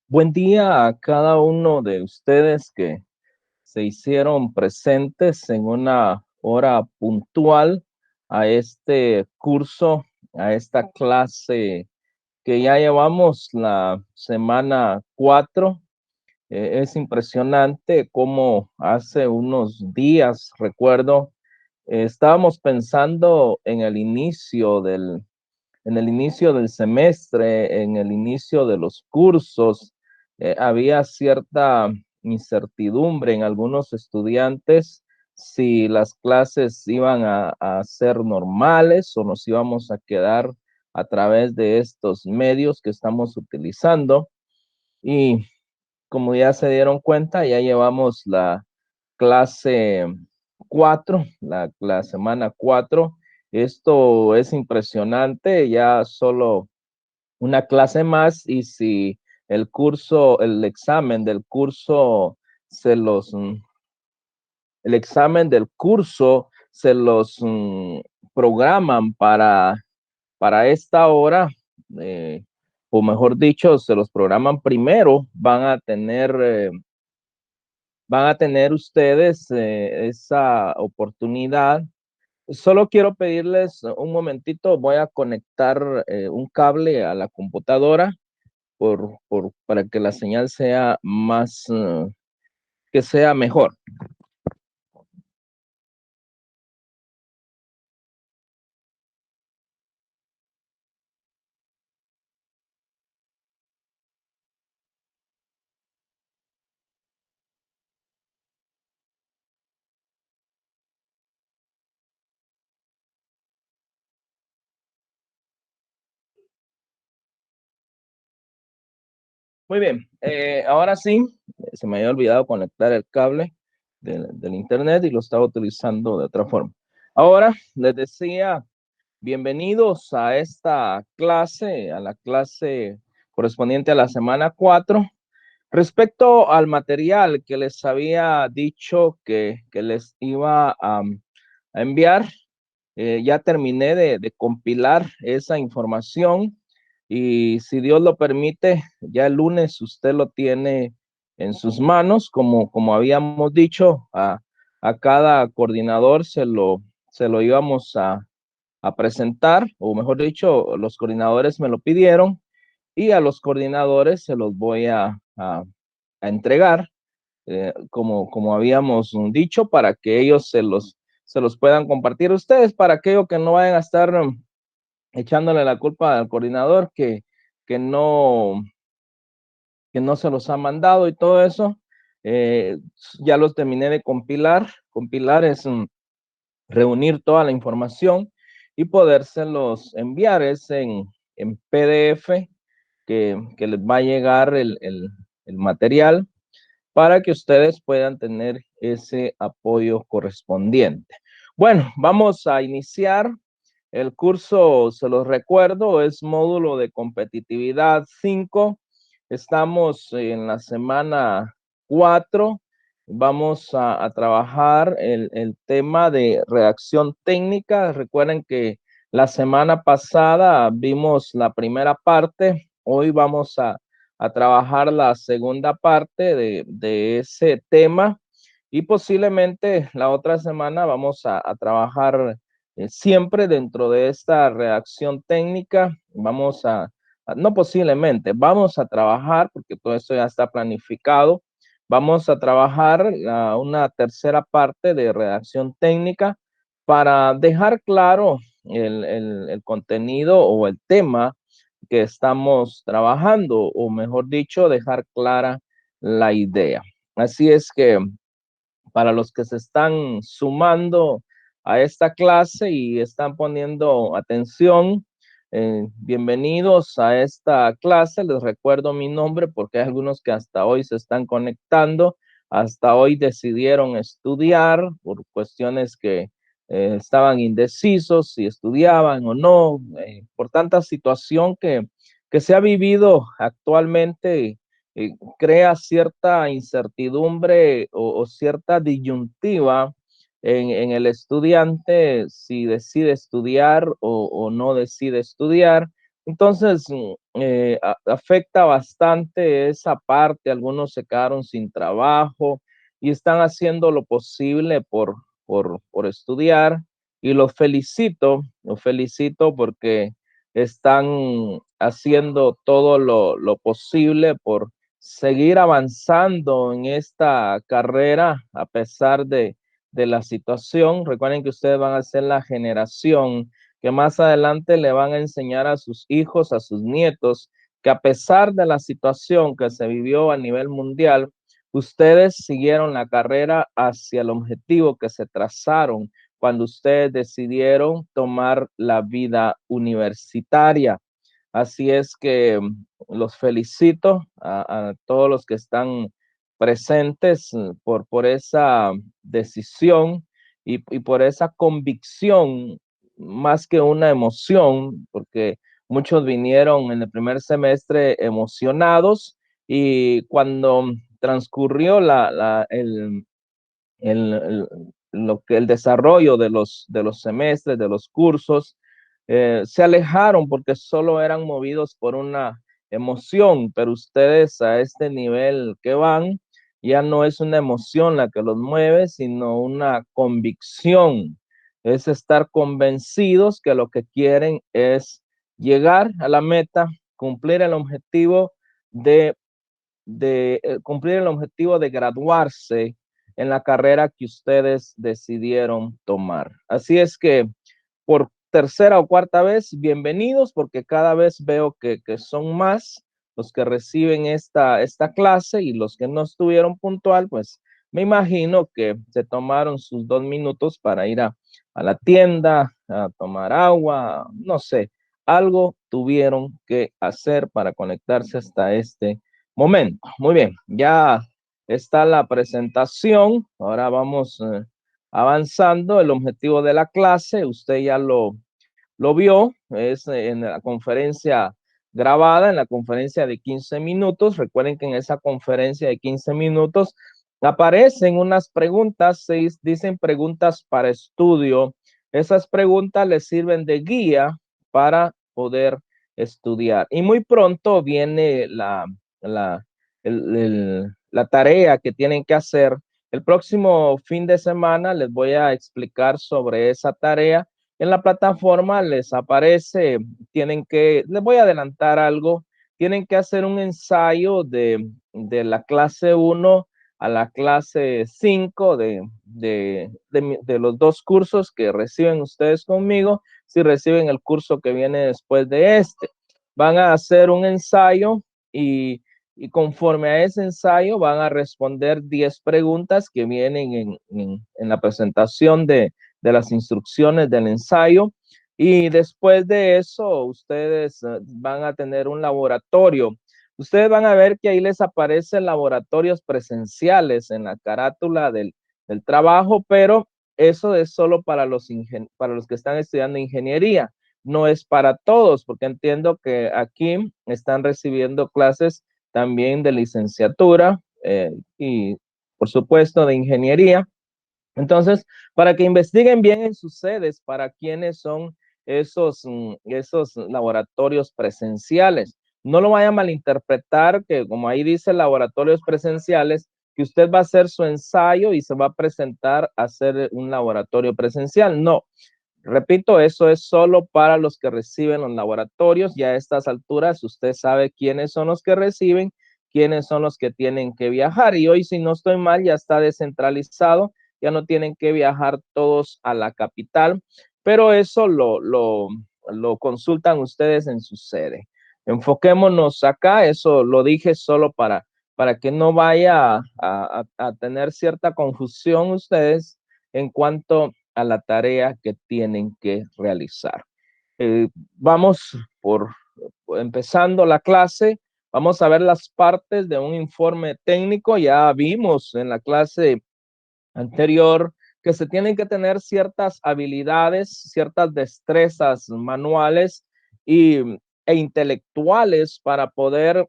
Buen día a cada uno de ustedes que se hicieron presentes en una hora puntual a este curso, a esta clase que ya llevamos la semana 4. Es impresionante cómo hace unos días, recuerdo, estábamos pensando en el inicio del semestre, en el inicio de los cursos. Había cierta incertidumbre en algunos estudiantes si las clases iban a ser normales o nos íbamos a quedar a través de estos medios que estamos utilizando. Y como ya se dieron cuenta, ya llevamos la clase 4, la semana 4. Esto es impresionante, ya solo una clase más y si el examen del curso se los, el examen del curso se los programan para esta hora, eh, o mejor dicho, se los programan primero, van a tener ustedes esa oportunidad. Solo quiero pedirles un momentito, voy a conectar un cable a la computadora para que la señal sea más, que sea mejor. Muy bien, ahora sí, se me había olvidado conectar el cable del internet y lo estaba utilizando de otra forma. Ahora les decía, bienvenidos a esta clase, a la clase correspondiente a la semana 4. Respecto al material que les había dicho que les iba a enviar, ya terminé de compilar esa información y si Dios lo permite, ya el lunes usted lo tiene en sus manos, como habíamos dicho, a cada coordinador se lo íbamos a presentar, o mejor dicho, los coordinadores me lo pidieron y a los coordinadores se los voy a entregar, como habíamos dicho, para que ellos se los puedan compartir a ustedes, para aquello que no vayan a estar echándole la culpa al coordinador que no, que no se los ha mandado y todo eso. Eh, ya los terminé de compilar. Compilar es reunir toda la información y podérselos enviar. Es en PDF que les va a llegar el material para que ustedes puedan tener ese apoyo correspondiente. Bueno, vamos a iniciar el curso, se los recuerdo, es módulo de competitividad 5. Estamos en la semana 4. Vamos a trabajar el tema de redacción técnica. Recuerden que la semana pasada vimos la primera parte. Hoy vamos a trabajar la segunda parte de ese tema y posiblemente la otra semana vamos a trabajar siempre dentro de esta redacción técnica. No posiblemente, vamos a trabajar, porque todo esto ya está planificado, vamos a trabajar una tercera parte de redacción técnica para dejar claro el contenido o el tema que estamos trabajando, o mejor dicho, dejar clara la idea. Así es que para los que se están sumando a esta clase y están poniendo atención, bienvenidos a esta clase. Les recuerdo mi nombre porque hay algunos que hasta hoy se están conectando, hasta hoy decidieron estudiar por cuestiones que estaban indecisos si estudiaban o no, por tanta situación que se ha vivido actualmente. Crea cierta incertidumbre o cierta disyuntiva en el estudiante si decide estudiar o no decide estudiar, Entonces, afecta bastante esa parte. Algunos se quedaron sin trabajo y están haciendo lo posible por estudiar. Y los felicito porque están haciendo todo lo posible por seguir avanzando en esta carrera a pesar de la situación. Recuerden que ustedes van a ser la generación que más adelante le van a enseñar a sus hijos, a sus nietos, que a pesar de la situación que se vivió a nivel mundial, ustedes siguieron la carrera hacia el objetivo que se trazaron cuando ustedes decidieron tomar la vida universitaria. Así es que los felicito a todos los que están presentes por esa decisión y por esa convicción más que una emoción, porque muchos vinieron en el primer semestre emocionados y cuando transcurrió el, el, el desarrollo de los semestres, de los cursos, se alejaron porque solo eran movidos por una emoción, pero ustedes a este nivel que van, ya no es una emoción la que los mueve, sino una convicción. Es estar convencidos que lo que quieren es llegar a la meta, cumplir el objetivo de cumplir el objetivo de graduarse en la carrera que ustedes decidieron tomar. Así es que por tercera o cuarta vez, bienvenidos, porque cada vez veo que son más los que reciben esta clase y los que no estuvieron puntual, pues me imagino que se tomaron sus 2 minutos para ir a la tienda, a tomar agua, no sé, algo tuvieron que hacer para conectarse hasta este momento. Muy bien, ya está la presentación. Ahora vamos avanzando. El objetivo de la clase, usted ya lo vio, es en la conferencia grabada, en la conferencia de 15 minutos. Recuerden que en esa conferencia de 15 minutos aparecen unas preguntas, se dicen preguntas para estudio. Esas preguntas les sirven de guía para poder estudiar. Y muy pronto viene la, la tarea que tienen que hacer. El próximo fin de semana les voy a explicar sobre esa tarea. En la plataforma les aparece, les voy a adelantar algo, tienen que hacer un ensayo de la clase 1 a la clase 5 de los 2 cursos que reciben ustedes conmigo, si reciben el curso que viene después de este. Van a hacer un ensayo y, y conforme a ese ensayo van a responder 10 preguntas que vienen en la presentación de las instrucciones del ensayo. Y después de eso, ustedes van a tener un laboratorio. Ustedes van a ver que ahí les aparecen laboratorios presenciales en la carátula del trabajo, pero eso es solo para para los que están estudiando ingeniería. No es para todos, porque entiendo que aquí están recibiendo clases también de licenciatura y, por supuesto, de ingeniería. Entonces, para que investiguen bien en sus sedes, para quiénes son esos laboratorios presenciales. No lo vayan a malinterpretar que como ahí dice laboratorios presenciales, que usted va a hacer su ensayo y se va a presentar a hacer un laboratorio presencial. No, repito, eso es solo para los que reciben los laboratorios. Ya a estas alturas usted sabe quiénes son los que reciben, quiénes son los que tienen que viajar. Y hoy, si no estoy mal, ya está descentralizado, ya no tienen que viajar todos a la capital, pero eso lo consultan ustedes en su sede. Enfoquémonos acá, eso lo dije solo para que no vaya a tener cierta confusión ustedes en cuanto a la tarea que tienen que realizar. Vamos empezando la clase. Vamos a ver las partes de un informe técnico. Ya vimos en la clase anterior que se tienen que tener ciertas habilidades, ciertas destrezas manuales e intelectuales para poder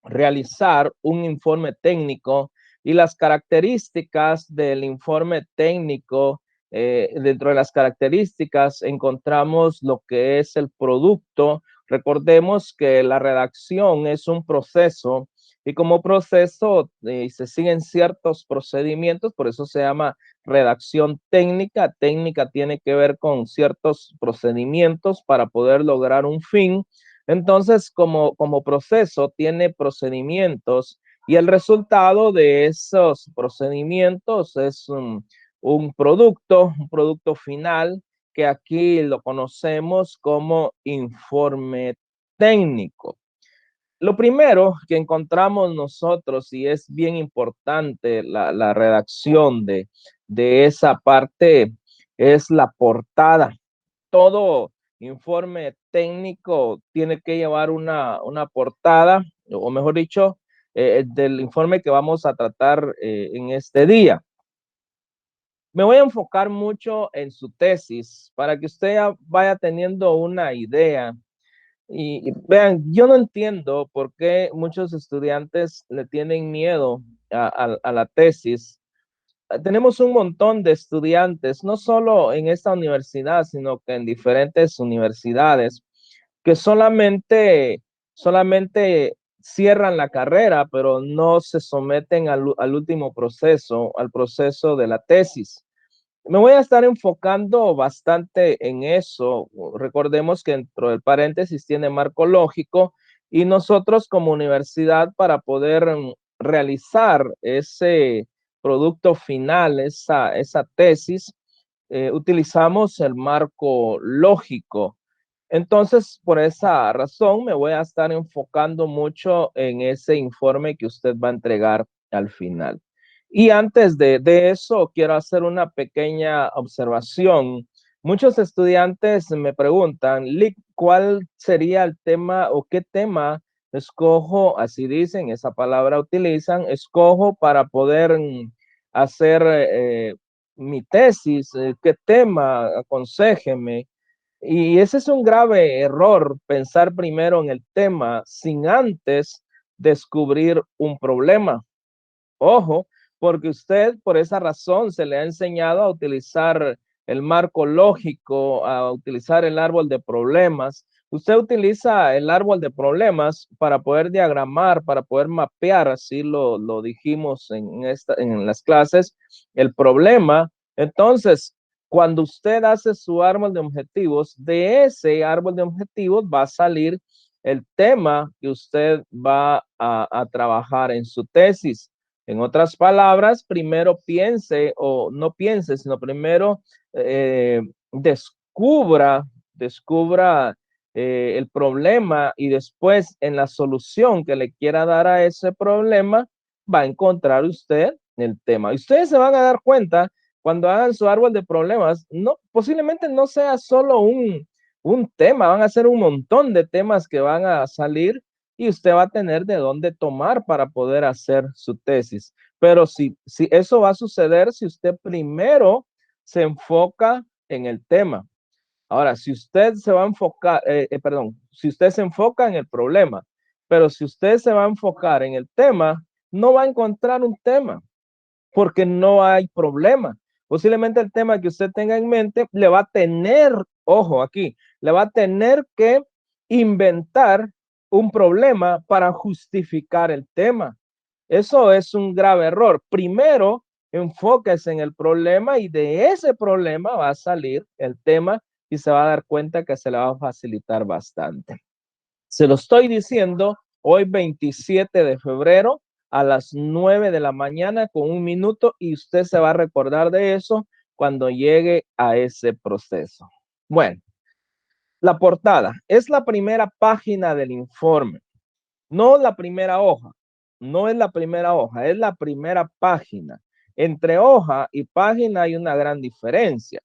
realizar un informe técnico y las características del informe técnico. Dentro de las características encontramos lo que es el producto Recordemos que la redacción es un proceso y como proceso se siguen ciertos procedimientos, por eso se llama redacción técnica. Técnica tiene que ver con ciertos procedimientos para poder lograr un fin. Entonces, como proceso, tiene procedimientos y el resultado de esos procedimientos es un producto final que aquí lo conocemos como informe técnico. Lo primero que encontramos nosotros, y es bien importante la redacción de esa parte, es la portada. Todo informe técnico tiene que llevar una portada, o mejor dicho, del informe que vamos a tratar en este día. Me voy a enfocar mucho en su tesis para que usted vaya teniendo una idea. Y vean, yo no entiendo por qué muchos estudiantes le tienen miedo a la tesis. Tenemos un montón de estudiantes, no solo en esta universidad, sino que en diferentes universidades, que solamente cierran la carrera, pero no se someten al último proceso, al proceso de la tesis. Me voy a estar enfocando bastante en eso. Recordemos que dentro del paréntesis tiene marco lógico y nosotros como universidad para poder realizar ese producto final, esa tesis, utilizamos el marco lógico. Entonces, por esa razón, me voy a estar enfocando mucho en ese informe que usted va a entregar al final. Y antes de eso, quiero hacer una pequeña observación. Muchos estudiantes me preguntan, Lick, ¿cuál sería el tema o qué tema escojo? Así dicen, esa palabra utilizan, escojo para poder hacer mi tesis. ¿Qué tema? Aconséjeme. Y ese es un grave error, pensar primero en el tema sin antes descubrir un problema. Ojo, porque usted por esa razón se le ha enseñado a utilizar el marco lógico, a utilizar el árbol de problemas. Usted utiliza el árbol de problemas para poder diagramar, para poder mapear, así lo dijimos en las clases, el problema. Entonces, cuando usted hace su árbol de objetivos, de ese árbol de objetivos va a salir el tema que usted va a trabajar en su tesis. En otras palabras, primero piense o no piense, sino primero descubra el problema y después en la solución que le quiera dar a ese problema, va a encontrar usted el tema. Y ustedes se van a dar cuenta cuando hagan su árbol de problemas, no, posiblemente no sea solo un tema, van a ser un montón de temas que van a salir y usted va a tener de dónde tomar para poder hacer su tesis. Pero si eso va a suceder si usted primero se enfoca en el tema. Ahora, si usted se va a enfocar, perdón, si usted se enfoca en el problema, pero si usted se va a enfocar en el tema, no va a encontrar un tema porque no hay problema. Posiblemente el tema que usted tenga en mente le va a tener, ojo aquí, le va a tener que inventar un problema para justificar el tema. Eso es un grave error. Primero, enfóquese en el problema y de ese problema va a salir el tema y se va a dar cuenta que se le va a facilitar bastante. Se lo estoy diciendo hoy 27 de febrero a las 9 de la mañana con 1 minuto y usted se va a recordar de eso cuando llegue a ese proceso. Bueno, la portada es la primera página del informe, no la primera hoja, no es la primera hoja, es la primera página. Entre hoja y página hay una gran diferencia.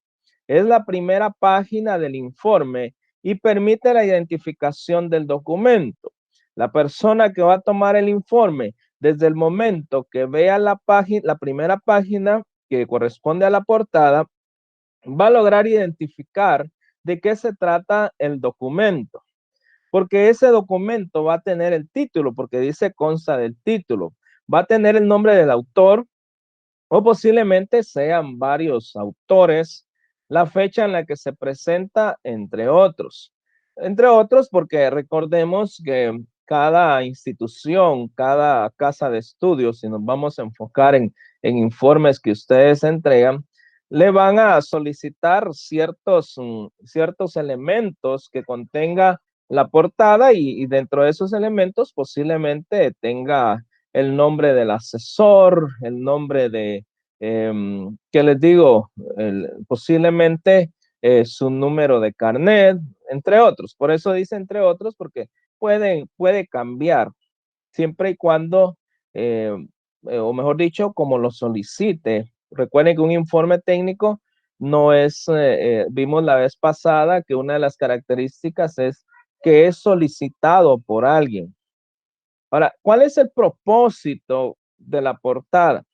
Es la primera página del informe y permite la identificación del documento. La persona que va a tomar el informe, desde el momento que vea la página, la primera página que corresponde a la portada, va a lograr identificar de qué se trata el documento, porque ese documento va a tener el título, porque dice consta del título, va a tener el nombre del autor o posiblemente sean varios autores, la fecha en la que se presenta, entre otros. entre otros, porque recordemos que cada institución, cada casa de estudios, si nos vamos a enfocar en informes que ustedes entregan, le van a solicitar ciertos elementos que contenga la portada y dentro de esos elementos posiblemente tenga el nombre del asesor, el nombre de, ¿qué les digo? Posiblemente su número de carnet, entre otros. Por eso dice entre otros, porque puede cambiar siempre y cuando, o mejor dicho, como lo solicite. Recuerden que un informe técnico no es, vimos la vez pasada que una de las características es que es solicitado por alguien. Ahora, ¿cuál es el propósito de la portada?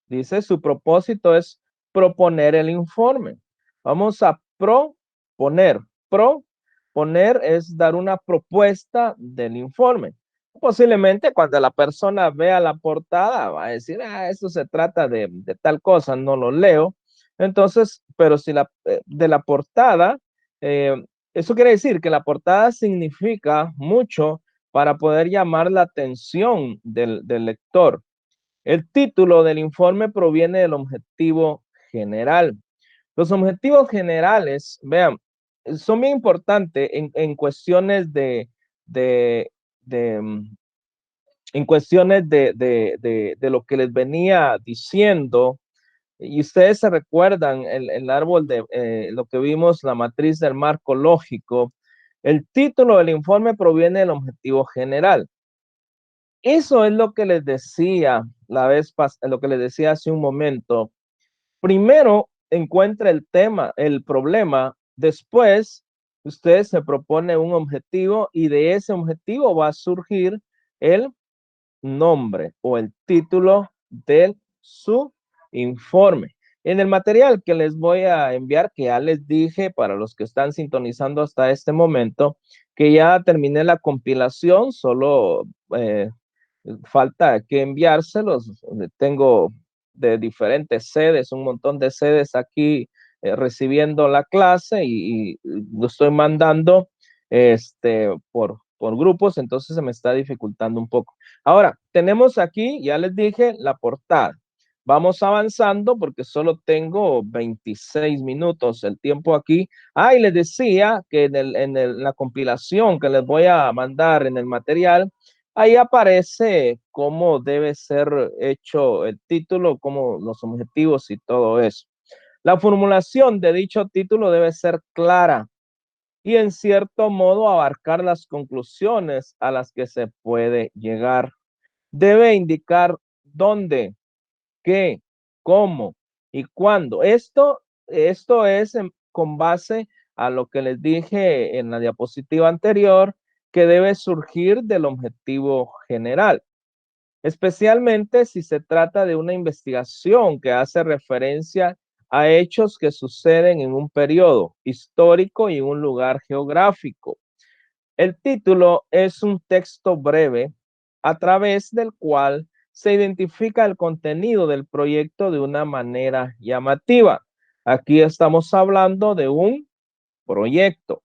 Dice, su propósito es proponer el informe. Vamos a proponer. Proponer es dar una propuesta del informe. Posiblemente cuando la persona vea la portada va a decir, esto se trata de tal cosa, no lo leo. Entonces, pero si de la portada, eh, eso quiere decir que la portada significa mucho para poder llamar la atención del lector. El título del informe proviene del objetivo general. Los objetivos generales, vean, son bien importantes en cuestiones de, de, en cuestiones de lo que les venía diciendo. Y ustedes se recuerdan el árbol de lo que vimos, la matriz del marco lógico. El título del informe proviene del objetivo general. Eso es lo que les decía la vez pasada, lo que les decía hace un momento. Primero encuentra el tema, el problema, después usted se propone un objetivo y de ese objetivo va a surgir el nombre o el título de su informe. En el material que les voy a enviar, que ya les dije para los que están sintonizando hasta este momento, que ya terminé la compilación, solo falta que enviárselos. Tengo de diferentes sedes, un montón de sedes aquí recibiendo la clase y lo estoy mandando por grupos, entonces se me está dificultando un poco. Ahora, tenemos aquí, ya les dije, la portada. Vamos avanzando porque solo tengo 26 minutos el tiempo aquí. Y les decía que la compilación que les voy a mandar en el material, ahí aparece cómo debe ser hecho el título, cómo los objetivos y todo eso. La formulación de dicho título debe ser clara y en cierto modo abarcar las conclusiones a las que se puede llegar. Debe indicar dónde, qué, cómo y cuándo. Esto es con base a lo que les dije en la diapositiva anterior, que debe surgir del objetivo general, especialmente si se trata de una investigación que hace referencia a hechos que suceden en un periodo histórico y en un lugar geográfico. El título es un texto breve a través del cual se identifica el contenido del proyecto de una manera llamativa. Aquí estamos hablando de un proyecto.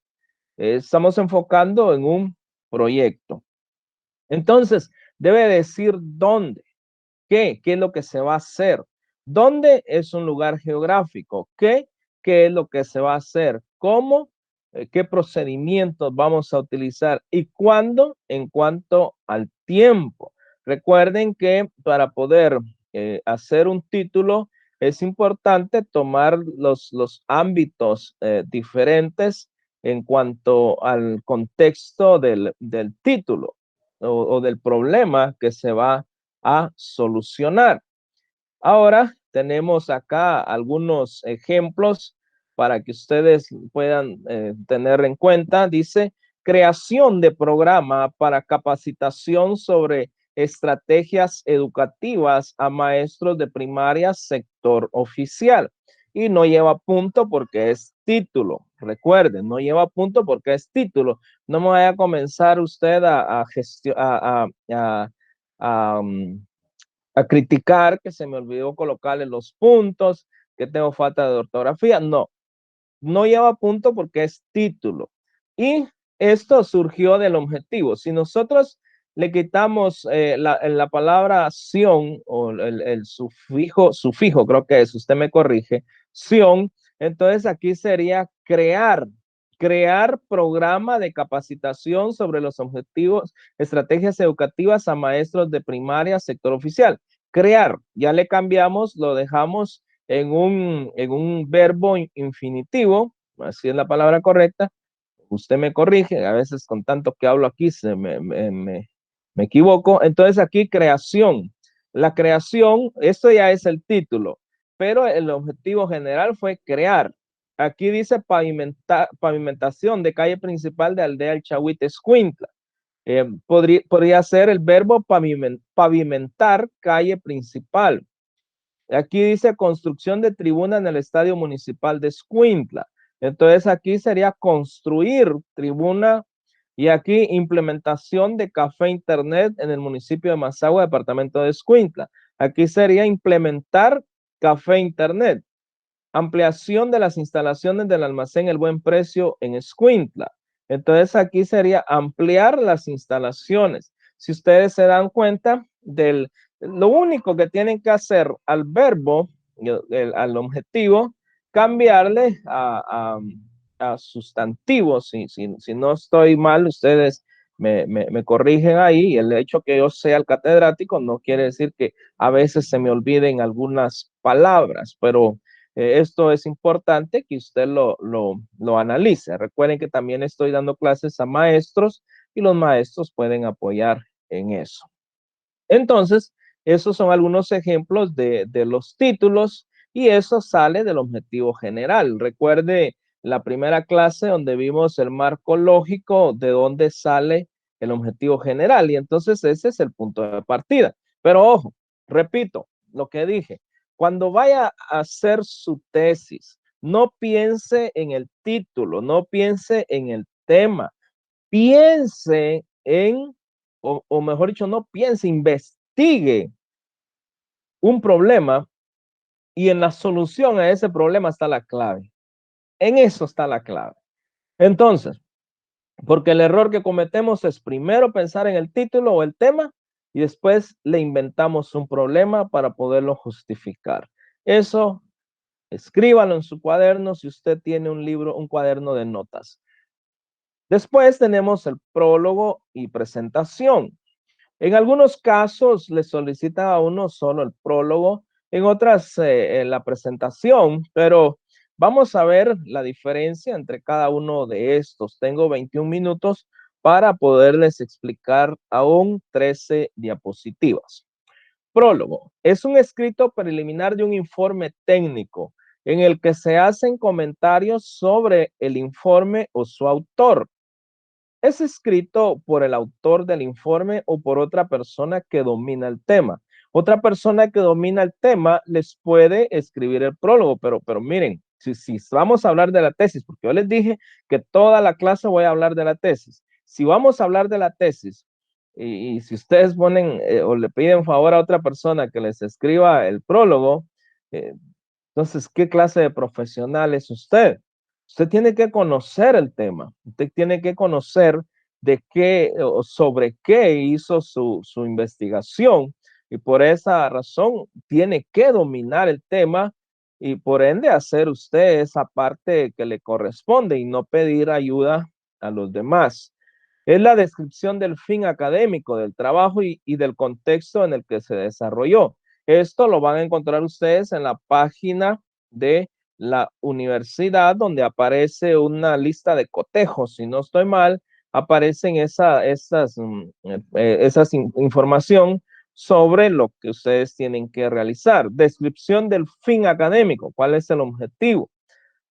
Estamos enfocando en un proyecto. Entonces, debe decir dónde, qué es lo que se va a hacer. ¿Dónde? Es un lugar geográfico. ¿Qué es lo que se va a hacer? ¿Cómo? ¿Qué procedimientos vamos a utilizar? ¿Y cuándo? En cuanto al tiempo. Recuerden que para poder hacer un título es importante tomar los ámbitos diferentes en cuanto al contexto del título o del problema que se va a solucionar. Ahora tenemos acá algunos ejemplos para que ustedes puedan tener en cuenta. Dice, creación de programa para capacitación sobre estrategias educativas a maestros de primaria sector oficial. Y no lleva punto porque es título. Recuerden, no lleva punto porque es título. No me vaya a comenzar usted a criticar que se me olvidó colocarle los puntos, que tengo falta de ortografía. No, no lleva punto porque es título. Y esto surgió del objetivo. Si nosotros le quitamos la palabra ción o el sufijo, creo que es, usted me corrige, ción, entonces aquí sería crear programa de capacitación sobre los objetivos, estrategias educativas a maestros de primaria, sector oficial. Crear, ya le cambiamos, lo dejamos en un verbo infinitivo, así es la palabra correcta. Usted me corrige, a veces con tanto que hablo aquí me equivoco. Entonces aquí creación. La creación, esto ya es el título, pero el objetivo general fue crear. Aquí dice pavimentación de calle principal de Aldea El Chahuite Escuintla. Podría ser el verbo pavimentar calle principal. Aquí dice construcción de tribuna en el Estadio Municipal de Escuintla. Entonces aquí sería construir tribuna y aquí implementación de café internet en el municipio de Mazagua, departamento de Escuintla. Aquí sería implementar café internet. Ampliación de las instalaciones del almacén El Buen Precio en Escuintla. Entonces aquí sería ampliar las instalaciones. Si ustedes se dan cuenta lo único que tienen que hacer al verbo, al objetivo, cambiarle a sustantivo. Si no estoy mal, ustedes me corrigen ahí. Y el hecho que yo sea el catedrático no quiere decir que a veces se me olviden algunas palabras, pero esto es importante que usted lo analice. Recuerden que también estoy dando clases a maestros y los maestros pueden apoyar en eso. Entonces, esos son algunos ejemplos de los títulos y eso sale del objetivo general. Recuerde la primera clase donde vimos el marco lógico de dónde sale el objetivo general y entonces ese es el punto de partida. Pero ojo, repito lo que dije, cuando vaya a hacer su tesis, no piense en el título, no piense en el tema, piense o mejor dicho, no piense, investigue un problema y en la solución a ese problema está la clave. En eso está la clave. Entonces, porque el error que cometemos es primero pensar en el título o el tema y después le inventamos un problema para poderlo justificar. Eso, escríbalo en su cuaderno si usted tiene un libro, un cuaderno de notas. Después tenemos el prólogo y presentación. En algunos casos le solicitan a uno solo el prólogo, en otras la presentación, pero vamos a ver la diferencia entre cada uno de estos. Tengo 21 minutos para poderles explicar aún 13 diapositivas. Prólogo. Es un escrito preliminar de un informe técnico en el que se hacen comentarios sobre el informe o su autor. Es escrito por el autor del informe o por otra persona que domina el tema. Otra persona que domina el tema les puede escribir el prólogo, pero miren, si vamos a hablar de la tesis, porque yo les dije que toda la clase voy a hablar de la tesis. Si vamos a hablar de la tesis y si ustedes ponen o le piden favor a otra persona que les escriba el prólogo, entonces, ¿qué clase de profesional es usted? Usted tiene que conocer el tema, usted tiene que conocer de qué o sobre qué hizo su investigación y por esa razón tiene que dominar el tema y por ende hacer usted esa parte que le corresponde y no pedir ayuda a los demás. Es la descripción del fin académico del trabajo y del contexto en el que se desarrolló. Esto lo van a encontrar ustedes en la página de la universidad, donde aparece una lista de cotejos. Si no estoy mal, aparecen esas información sobre lo que ustedes tienen que realizar. Descripción del fin académico, cuál es el objetivo,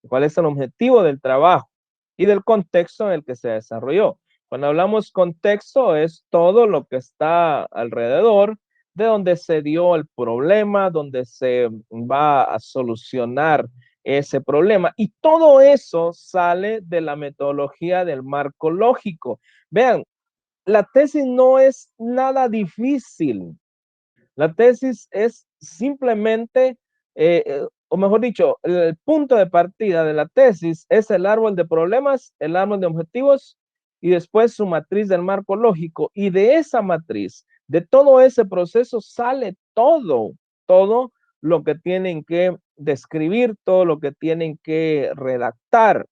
del trabajo y del contexto en el que se desarrolló. Cuando hablamos contexto es todo lo que está alrededor de donde se dio el problema, donde se va a solucionar ese problema. Y todo eso sale de la metodología del marco lógico. Vean, la tesis no es nada difícil. La tesis es simplemente, o mejor dicho, el punto de partida de la tesis es el árbol de problemas, el árbol de objetivos y después su matriz del marco lógico, y de esa matriz, de todo ese proceso sale todo lo que tienen que describir, todo lo que tienen que redactar.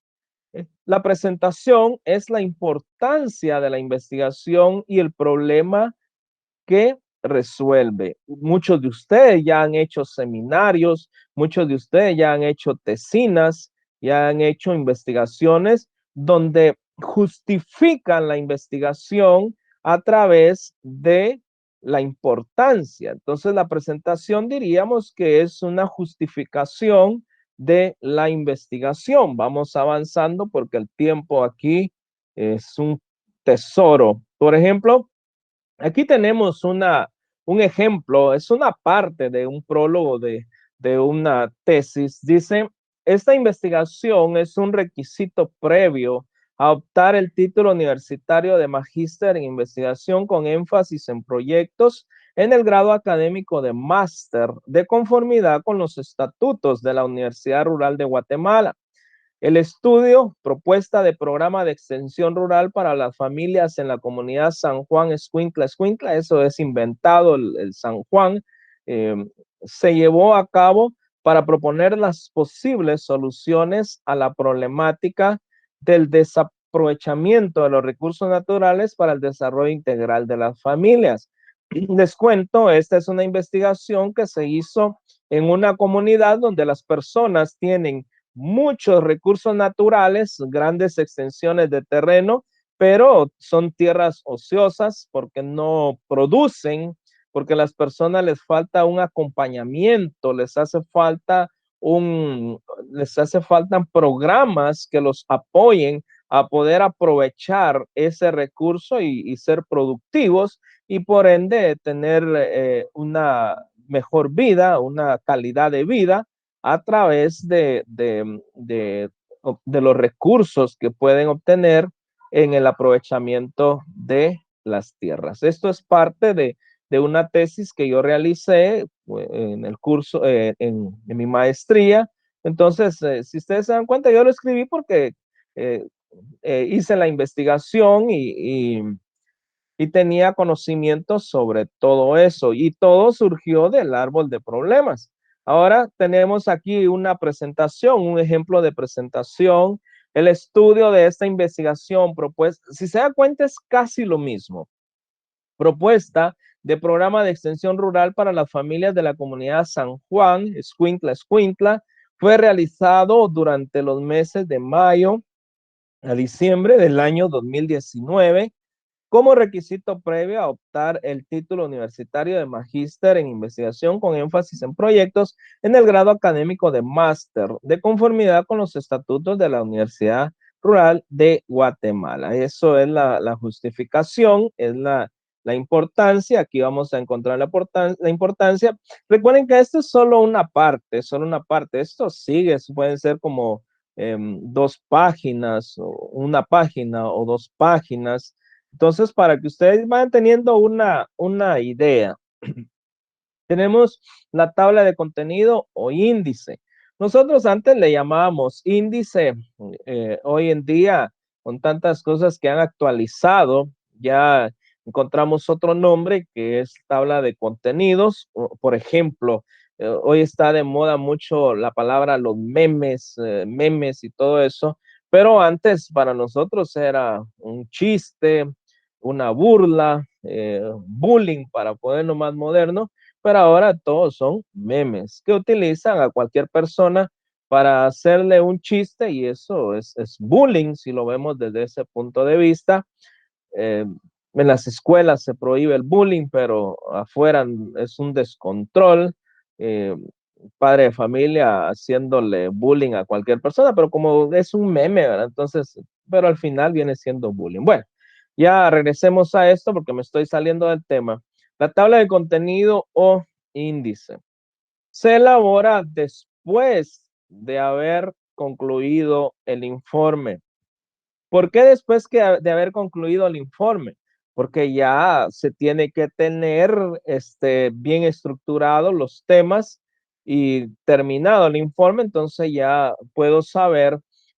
La presentación es la importancia de la investigación y el problema que resuelve. Muchos de ustedes ya han hecho seminarios, muchos de ustedes ya han hecho tesinas, ya han hecho investigaciones donde justifican la investigación a través de la importancia. Entonces, la presentación diríamos que es una justificación de la investigación. Vamos avanzando porque el tiempo aquí es un tesoro. Por ejemplo, aquí tenemos un ejemplo, es una parte de un prólogo de una tesis. Dice, esta investigación es un requisito previo a optar el título universitario de magíster en investigación con énfasis en proyectos en el grado académico de máster, de conformidad con los estatutos de la Universidad Rural de Guatemala. El estudio, propuesta de programa de extensión rural para las familias en la comunidad San Juan Escuintla, eso es inventado el San Juan, eh, se llevó a cabo para proponer las posibles soluciones a la problemática del desaprovechamiento de los recursos naturales para el desarrollo integral de las familias. Les cuento, esta es una investigación que se hizo en una comunidad donde las personas tienen muchos recursos naturales, grandes extensiones de terreno, pero son tierras ociosas porque no producen, porque a las personas les falta un acompañamiento, les hace falta programas que los apoyen a poder aprovechar ese recurso y ser productivos y por ende tener una mejor vida, una calidad de vida a través de los recursos que pueden obtener en el aprovechamiento de las tierras. Esto es parte de una tesis que yo realicé en el curso, en mi maestría. Entonces, si ustedes se dan cuenta, yo lo escribí porque eh, hice la investigación y tenía conocimiento sobre todo eso y todo surgió del árbol de problemas. Ahora tenemos aquí una presentación, un ejemplo de presentación, el estudio de esta investigación propuesta. Si se da cuenta es casi lo mismo. Propuesta de programa de extensión rural para las familias de la comunidad San Juan, Escuintla, fue realizado durante los meses de mayo a diciembre del año 2019 como requisito previo a optar el título universitario de magíster en investigación con énfasis en proyectos en el grado académico de máster, de conformidad con los estatutos de la Universidad Rural de Guatemala. Eso es la justificación, es la importancia. Aquí vamos a encontrar la importancia. Recuerden que esto es solo una parte, Esto sigue, pueden ser como 2 páginas, o una página o 2 páginas. Entonces, para que ustedes vayan teniendo una idea, tenemos la tabla de contenido o índice. Nosotros antes le llamábamos índice, hoy en día con tantas cosas que han actualizado, ya encontramos otro nombre que es tabla de contenidos. Por ejemplo, hoy está de moda mucho la palabra los memes y todo eso, pero antes para nosotros era un chiste, una burla, bullying para ponerlo más moderno, pero ahora todos son memes que utilizan a cualquier persona para hacerle un chiste y eso es bullying si lo vemos desde ese punto de vista. En las escuelas se prohíbe el bullying, pero afuera es un descontrol. Eh, Padre de familia haciéndole bullying a cualquier persona, pero como es un meme, ¿verdad? Entonces, pero al final viene siendo bullying. Bueno, ya regresemos a esto porque me estoy saliendo del tema. La tabla de contenido o índice se elabora después de haber concluido el informe. ¿Por qué después de haber concluido el informe? Porque ya se tiene que tener bien estructurados los temas y terminado el informe, entonces ya puedo saber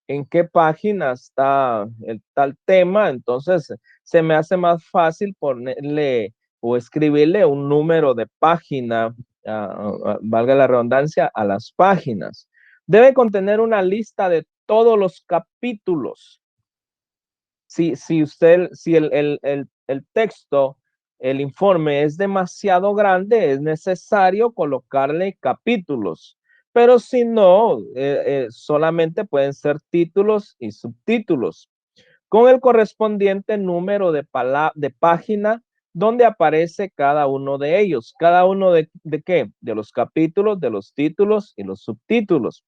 en qué página está el tal tema, entonces se me hace más fácil ponerle o escribirle un número de página, valga la redundancia, a las páginas. Debe contener una lista de todos los capítulos. Si el texto, el informe es demasiado grande, es necesario colocarle capítulos. Pero si no, solamente pueden ser títulos y subtítulos con el correspondiente número de página donde aparece cada uno de ellos. ¿Cada uno de qué? De los capítulos, de los títulos y los subtítulos.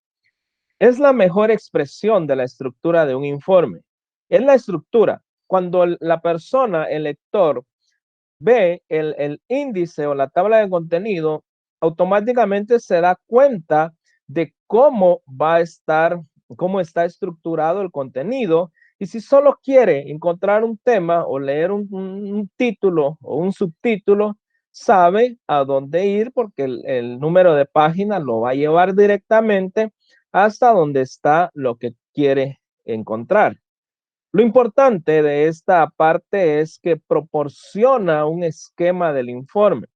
Es la mejor expresión de la estructura de un informe. Es la estructura. Cuando la persona, el lector, ve el índice o la tabla de contenido, automáticamente se da cuenta de cómo va a estar, cómo está estructurado el contenido. Y si solo quiere encontrar un tema o leer un título o un subtítulo, sabe a dónde ir porque el número de página lo va a llevar directamente hasta donde está lo que quiere encontrar. Lo importante de esta parte es que proporciona un esquema del informe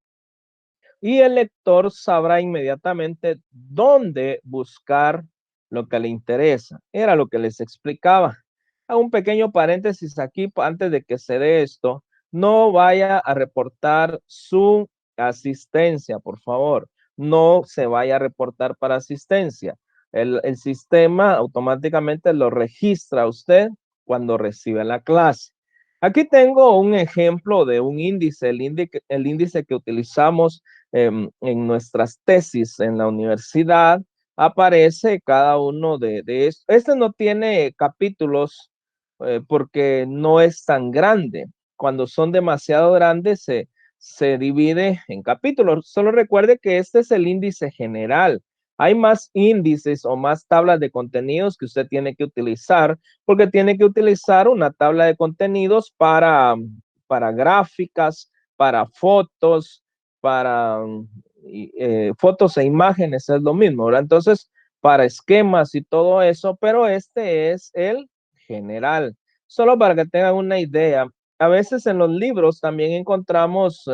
y el lector sabrá inmediatamente dónde buscar lo que le interesa. Era lo que les explicaba. Hago un pequeño paréntesis aquí antes de que se dé esto. No vaya a reportar su asistencia, por favor. No se vaya a reportar para asistencia. El sistema automáticamente lo registra a usted cuando recibe la clase. Aquí tengo un ejemplo de un índice, el índice que utilizamos en nuestras tesis en la universidad. Aparece cada uno de estos. Este no tiene capítulos porque no es tan grande. Cuando son demasiado grandes se divide en capítulos. Solo recuerde que este es el índice general. Hay más índices o más tablas de contenidos que usted tiene que utilizar porque tiene que utilizar una tabla de contenidos para gráficas, para fotos, para fotos e imágenes es lo mismo, ¿verdad? Entonces, para esquemas y todo eso, pero este es el general. Solo para que tengan una idea, a veces en los libros también encontramos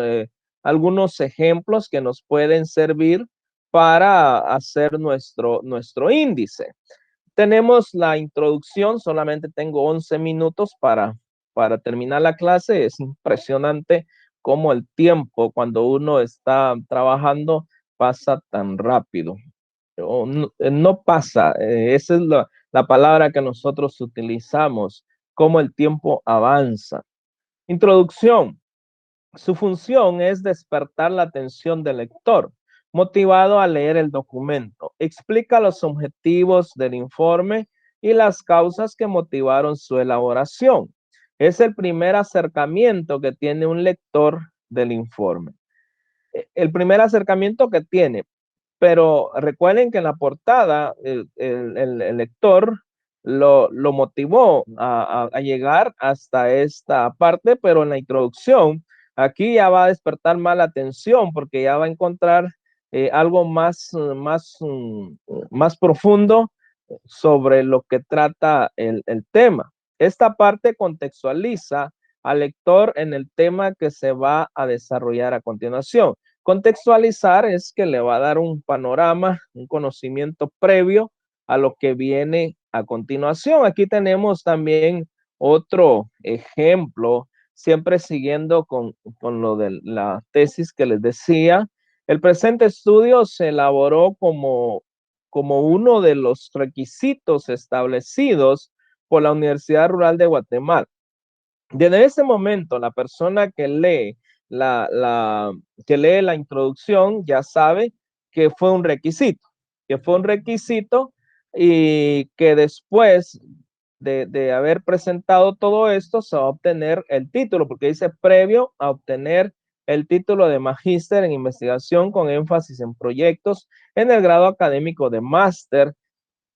algunos ejemplos que nos pueden servir para hacer nuestro índice. Tenemos la introducción, solamente tengo 11 minutos para terminar la clase. Es impresionante cómo el tiempo cuando uno está trabajando pasa tan rápido. No pasa, esa es la palabra que nosotros utilizamos, cómo el tiempo avanza. Introducción. Su función es despertar la atención del lector, motivado a leer el documento. Explica los objetivos del informe y las causas que motivaron su elaboración. Es el primer acercamiento que tiene un lector del informe. El primer acercamiento que tiene, pero recuerden que en la portada el lector lo motivó a llegar hasta esta parte, pero en la introducción aquí ya va a despertar más la atención porque ya va a encontrar algo más profundo sobre lo que trata el tema. Esta parte contextualiza al lector en el tema que se va a desarrollar a continuación. Contextualizar es que le va a dar un panorama, un conocimiento previo a lo que viene a continuación. Aquí tenemos también otro ejemplo, siempre siguiendo con lo de la tesis que les decía. El presente estudio se elaboró como uno de los requisitos establecidos por la Universidad Rural de Guatemala. Desde ese momento, la persona que lee la introducción ya sabe que fue un requisito, y que después de haber presentado todo esto se va a obtener el título, porque dice previo a obtener el título de magíster en investigación con énfasis en proyectos en el grado académico de máster,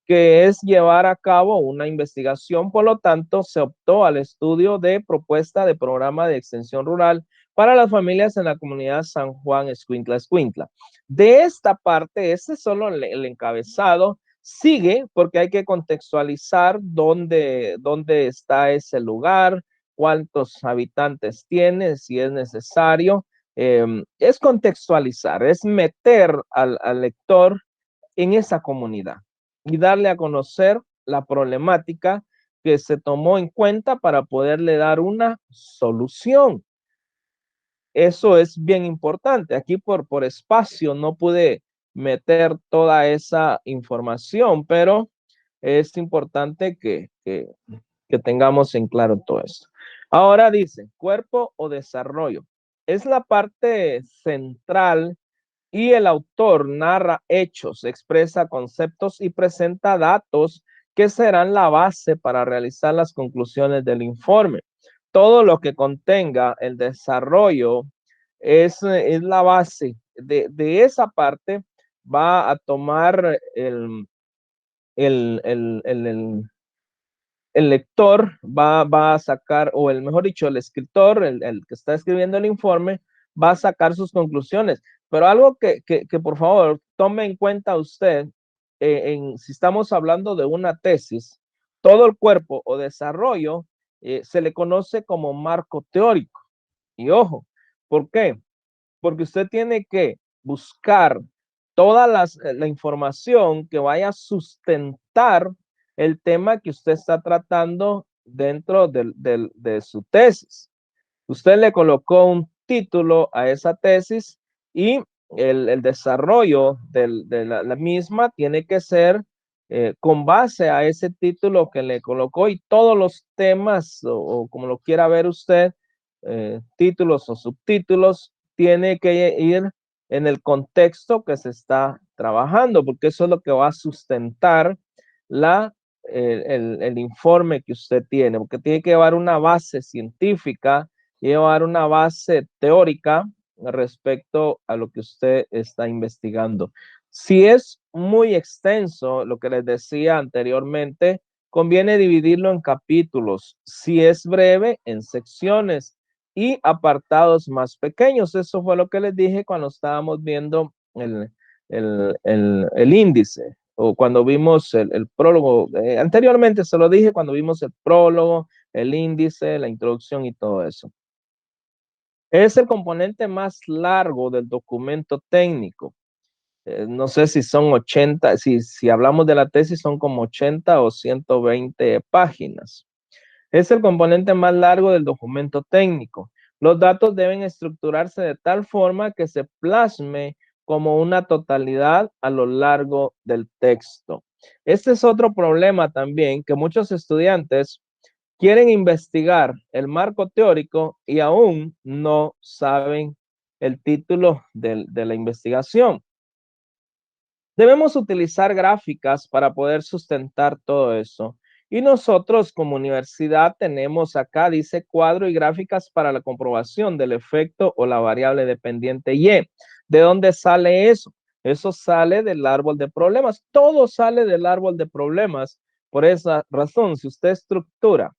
que es llevar a cabo una investigación. Por lo tanto, se optó al estudio de propuesta de programa de extensión rural para las familias en la comunidad San Juan Escuintla Escuintla. De esta parte, este es solo el encabezado. Sigue porque hay que contextualizar dónde está ese lugar, cuántos habitantes tiene, si es necesario. Es contextualizar, es meter al lector en esa comunidad y darle a conocer la problemática que se tomó en cuenta para poderle dar una solución. Eso es bien importante. Aquí por espacio no pude meter toda esa información, pero es importante que tengamos en claro todo esto. Ahora dice, cuerpo o desarrollo. Es la parte central y el autor narra hechos, expresa conceptos y presenta datos que serán la base para realizar las conclusiones del informe. Todo lo que contenga el desarrollo es la base de esa parte, va a tomar el, el, el, el el lector va a sacar, o el mejor dicho, el escritor, el que está escribiendo el informe, va a sacar sus conclusiones. Pero algo que por favor tome en cuenta usted, si estamos hablando de una tesis, todo el cuerpo o desarrollo se le conoce como marco teórico. Y ojo, ¿por qué? Porque usted tiene que buscar toda la información que vaya a sustentar el tema que usted está tratando dentro de su tesis. Usted le colocó un título a esa tesis y el desarrollo de la misma tiene que ser con base a ese título que le colocó y todos los temas o como lo quiera ver usted, títulos o subtítulos, tiene que ir en el contexto que se está trabajando, porque eso es lo que va a sustentar la, el informe que usted tiene, porque tiene que llevar una base científica, llevar una base teórica respecto a lo que usted está investigando. Si es muy extenso, lo que les decía anteriormente, conviene dividirlo en capítulos. Si es breve, en secciones y apartados más pequeños. Eso fue lo que les dije cuando estábamos viendo el índice o cuando vimos el prólogo. Anteriormente se lo dije cuando vimos el prólogo, el índice, la introducción y todo eso. Es el componente más largo del documento técnico. No sé si son 80, si hablamos de la tesis son como 80 o 120 páginas. Es el componente más largo del documento técnico. Los datos deben estructurarse de tal forma que se plasme como una totalidad a lo largo del texto. Este es otro problema también, que muchos estudiantes quieren investigar el marco teórico y aún no saben el título de la investigación. Debemos utilizar gráficas para poder sustentar todo eso. Y nosotros como universidad tenemos acá, dice cuadro y gráficas para la comprobación del efecto o la variable dependiente Y. ¿De dónde sale eso? Eso sale del árbol de problemas. Todo sale del árbol de problemas. Por esa razón, si usted estructura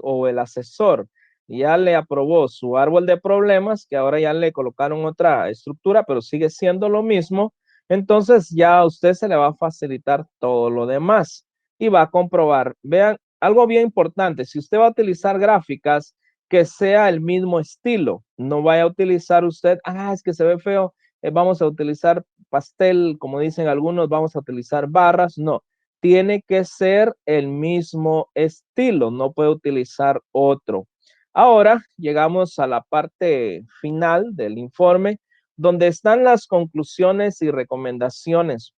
o el asesor ya le aprobó su árbol de problemas, que ahora ya le colocaron otra estructura, pero sigue siendo lo mismo, entonces ya a usted se le va a facilitar todo lo demás y va a comprobar. Vean, algo bien importante, si usted va a utilizar gráficas, que sea el mismo estilo. No vaya a utilizar usted, es que se ve feo, vamos a utilizar pastel, como dicen algunos, vamos a utilizar barras. No, tiene que ser el mismo estilo, no puede utilizar otro. Ahora llegamos a la parte final del informe, donde están las conclusiones y recomendaciones.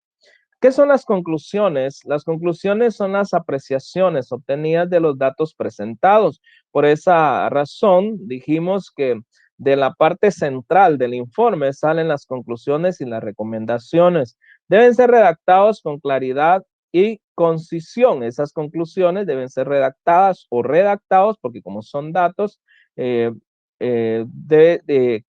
¿Qué son las conclusiones? Las conclusiones son las apreciaciones obtenidas de los datos presentados. Por esa razón, dijimos que de la parte central del informe salen las conclusiones y las recomendaciones. Deben ser redactados con claridad y concisión. Esas conclusiones deben ser redactadas o redactados, porque como son datos,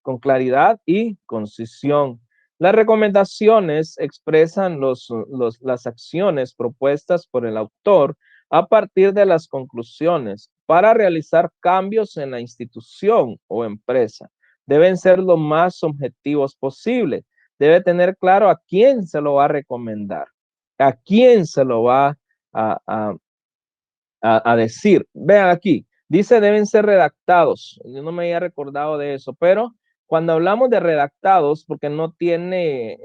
con claridad y concisión. Las recomendaciones expresan las acciones propuestas por el autor a partir de las conclusiones para realizar cambios en la institución o empresa. Deben ser lo más objetivos posible. Debe tener claro a quién se lo va a recomendar. ¿A quién se lo va a, a, a decir? Vean aquí, dice deben ser redactados. Yo no me había recordado de eso, pero cuando hablamos de redactados, porque no tiene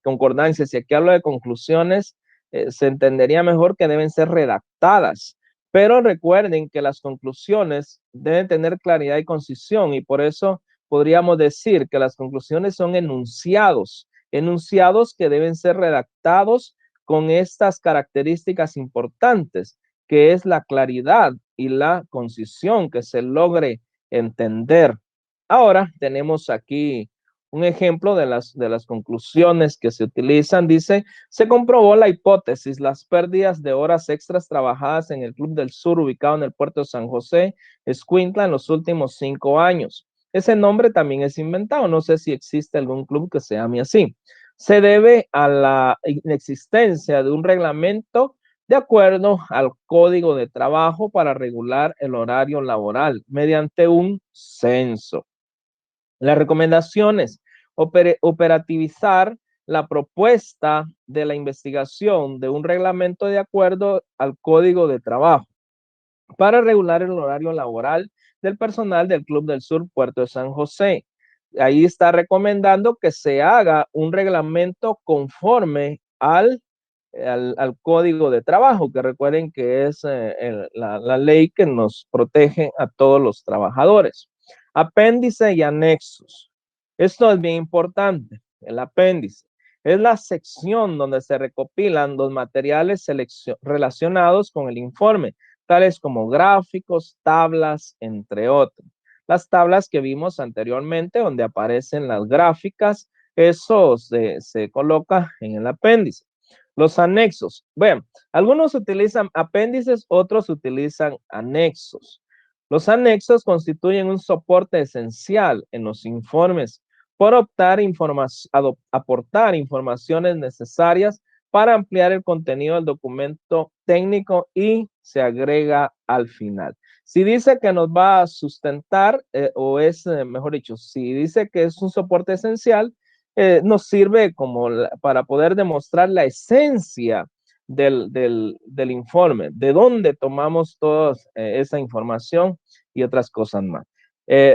concordancia, si aquí hablo de conclusiones, se entendería mejor que deben ser redactadas. Pero recuerden que las conclusiones deben tener claridad y concisión, y por eso podríamos decir que las conclusiones son enunciados, enunciados que deben ser redactados con estas características importantes, que es la claridad y la concisión, que se logre entender. Ahora tenemos aquí un ejemplo de las conclusiones que se utilizan. Dice, se comprobó la hipótesis, las pérdidas de horas extras trabajadas en el Club del Sur, ubicado en el puerto de San José, Escuintla, en los últimos 5 años. Ese nombre también es inventado. No sé si existe algún club que se llame así. Se debe a la inexistencia de un reglamento de acuerdo al Código de Trabajo para regular el horario laboral mediante un censo. Las recomendaciones, operativizar la propuesta de la investigación de un reglamento de acuerdo al Código de Trabajo para regular el horario laboral del personal del Club del Sur Puerto de San José. Ahí está recomendando que se haga un reglamento conforme al Código de Trabajo, que recuerden que es la ley que nos protege a todos los trabajadores. Apéndice y anexos. Esto es bien importante. El apéndice es la sección donde se recopilan los materiales relacionados con el informe, tales como gráficos, tablas, entre otros. Las tablas que vimos anteriormente, donde aparecen las gráficas, eso se coloca en el apéndice. Los anexos. Bueno, algunos utilizan apéndices, otros utilizan anexos. Los anexos constituyen un soporte esencial en los informes por aportar informaciones necesarias para ampliar el contenido del documento técnico y se agrega al final. Si dice que nos va a sustentar, mejor dicho, si dice que es un soporte esencial, nos sirve como para poder demostrar la esencia del informe, de dónde tomamos toda esa información y otras cosas más.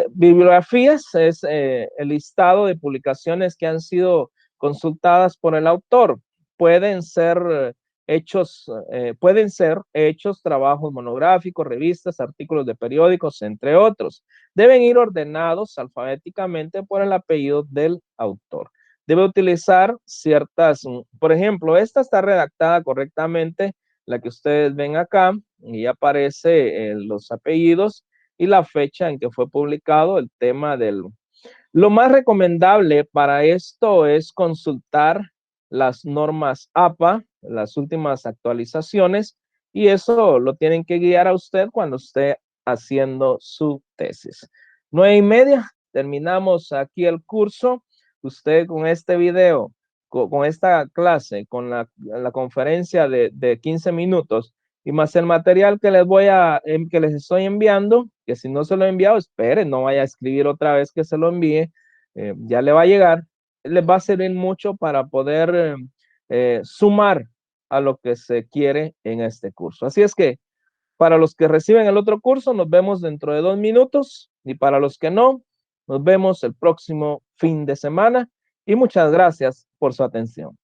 Bibliografías es el listado de publicaciones que han sido consultadas por el autor. Pueden ser hechos, trabajos monográficos, revistas, artículos de periódicos, entre otros. Deben ir ordenados alfabéticamente por el apellido del autor. Debe utilizar ciertas, por ejemplo, esta está redactada correctamente, la que ustedes ven acá, y aparece los apellidos y la fecha en que fue publicado el tema del... Lo más recomendable para esto es consultar las normas APA, las últimas actualizaciones, y eso lo tienen que guiar a usted cuando esté haciendo su tesis. 9:30, terminamos aquí el curso. Usted con este video, con esta clase, con la conferencia de 15 minutos, y más el material que que les estoy enviando, que si no se lo he enviado, espere, no vaya a escribir otra vez que se lo envíe, ya le va a llegar, les va a servir mucho para poder sumar a lo que se quiere en este curso. Así es que para los que reciben el otro curso, nos vemos dentro de 2 minutos, y para los que no, nos vemos el próximo fin de semana, y muchas gracias por su atención.